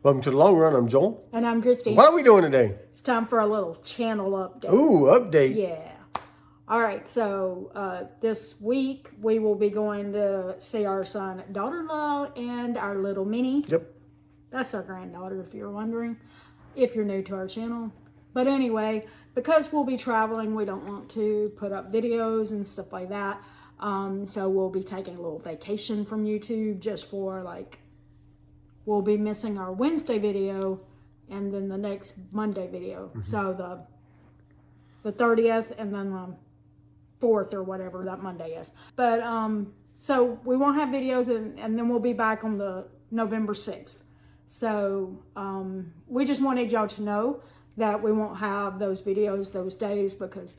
Welcome to the long run. I'm Joel. And I'm Christine. What are we doing today? It's time for a little channel update. Ooh, update. Yeah. All right. So this week we will be going to see our son, daughter-in-law, and our little Minnie. Yep. That's our granddaughter, if you're wondering, if you're new to our channel. But anyway, because we'll be traveling, we don't want to put up videos and stuff like that. So we'll be taking a little vacation from YouTube just for we'll be missing our Wednesday video and then the next Monday video. So the 30th and then the 4th or whatever that Monday is. But so we won't have videos and then we'll be back on the November 6th. So we just wanted y'all to know that we won't have those videos those days because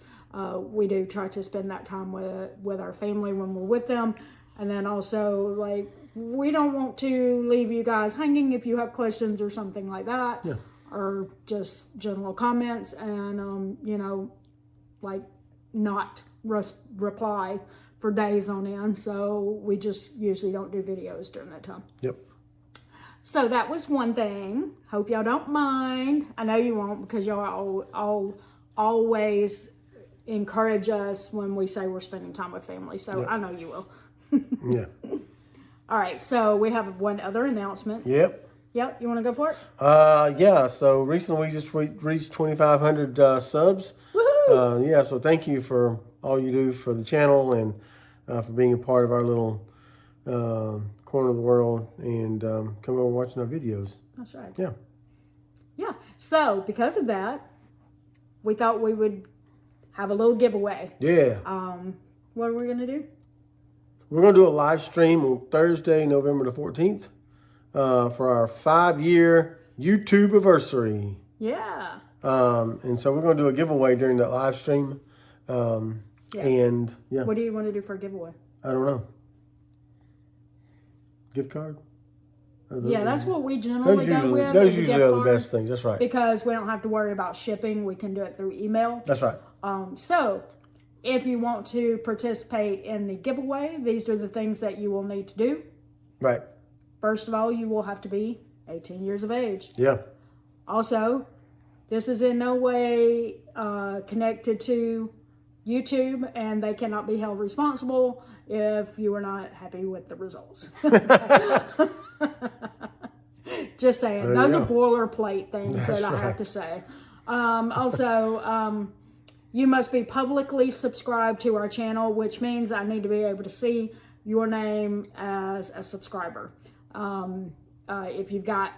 we do try to spend that time with our family when we're with them. And then also, we don't want to leave you guys hanging if you have questions or something like that. Yeah. Or just general comments and, not reply for days on end. So we just usually don't do videos during that time. Yep. So that was one thing. Hope y'all don't mind. I know you won't because y'all always encourage us when we say we're spending time with family. So I know you will. Yeah. All right. So we have one other announcement. Yep. Yep. You want to go for it? Yeah. So recently we just reached 2,500 subs. Woohoo! Yeah. So thank you for all you do for the channel and for being a part of our little corner of the world and come over watching our videos. That's right. Yeah. Yeah. So because of that, we thought we would have a little giveaway. Yeah. What are we gonna do? We're going to do a live stream on Thursday, November the 14th for our 5-year YouTube anniversary. Yeah. And so we're going to do a giveaway during that live stream. And yeah, What do you want to do for a giveaway? I don't know. Gift card? Yeah, that's what we generally go with. Those is a usually gift are the card, best things. That's right. because we don't have to worry about shipping. We can do it through email. That's right. So if you want to participate in the giveaway, these are the things that you will need to do. Right. First of all, you will have to be 18 years of age. Yeah. Also, this is in no way connected to YouTube, and they cannot be held responsible if you are not happy with the results. Just saying. There Those you are go. boilerplate things That's that I have right. to say. Also, you must be publicly subscribed to our channel, which means I need to be able to see your name as a subscriber. If you've got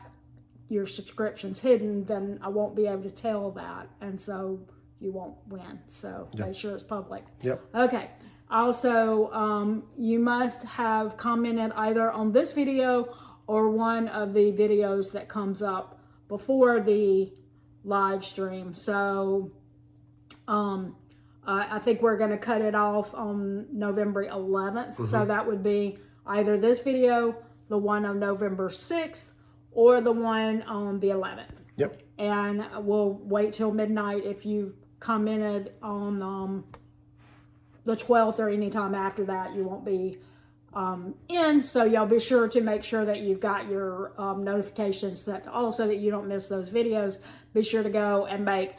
your subscriptions hidden, then I won't be able to tell that, and so you won't win. So make sure it's public. Yep. Okay. Also, you must have commented either on this video or one of the videos that comes up before the live stream. So I think we're going to cut it off on November 11th. So that would be either this video, the one on November 6th, or the one on the 11th. Yep. And we'll wait till midnight if you commented on the 12th or any time after that. You won't be in, so y'all be sure to make sure that you've got your notifications set to all so that you don't miss those videos. Be sure to go and make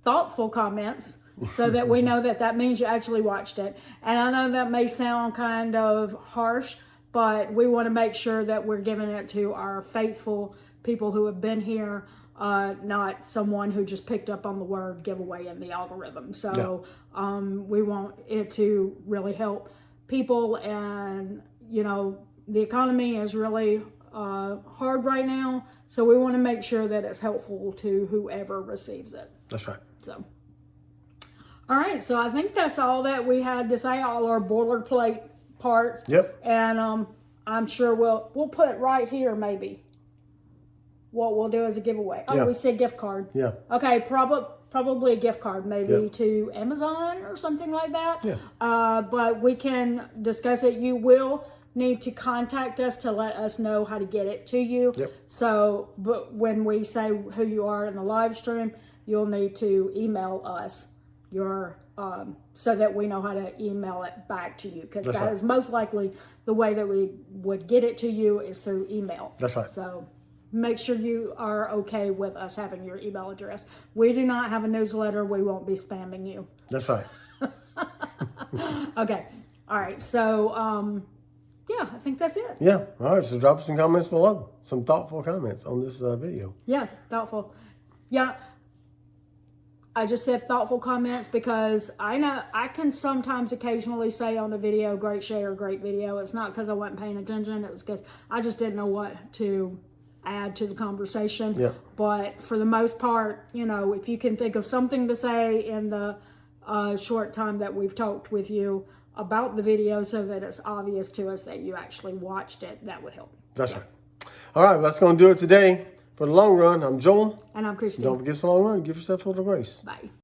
thoughtful comments so that we know that means you actually watched it. And I know that may sound kind of harsh, but we want to make sure that we're giving it to our faithful people who have been here, not someone who just picked up on the word giveaway in the algorithm. So we want it to really help people, and the economy is really hard right now, so we want to make sure that it's helpful to whoever receives it. That's right. So all right, so I think that's all that we had to say, all our boilerplate parts. Yep. And I'm sure we'll put right here maybe what we'll do as a giveaway. Oh, Yeah. we said gift card. Yeah. Okay, probably a gift card, maybe Yeah. to Amazon or something like that. Yeah. But we can discuss it. You will need to contact us to let us know how to get it to you. Yep. So, but when we say who you are in the live stream, you'll need to email us your so that we know how to email it back to you, because that right. is most likely the way that we would get it to you is through email. That's right. So make sure you are okay with us having your email address. We do not have a newsletter. We won't be spamming you. That's right. Okay. All right. So, yeah, I think that's it. Yeah. All right. So drop us some comments below. Some thoughtful comments on this video. Yes, thoughtful. Yeah. I just said thoughtful comments because I know I can sometimes occasionally say on a video, great share, great video. It's not because I wasn't paying attention. It was because I just didn't know what to add to the conversation. Yeah. But for the most part, you know, if you can think of something to say in the short time that we've talked with you about the video so that it's obvious to us that you actually watched it, that would help. That's right. All right. That's going to do it today. For the long run, I'm Joel. And I'm Christine. Don't forget the long run. Give yourself a little grace. Bye.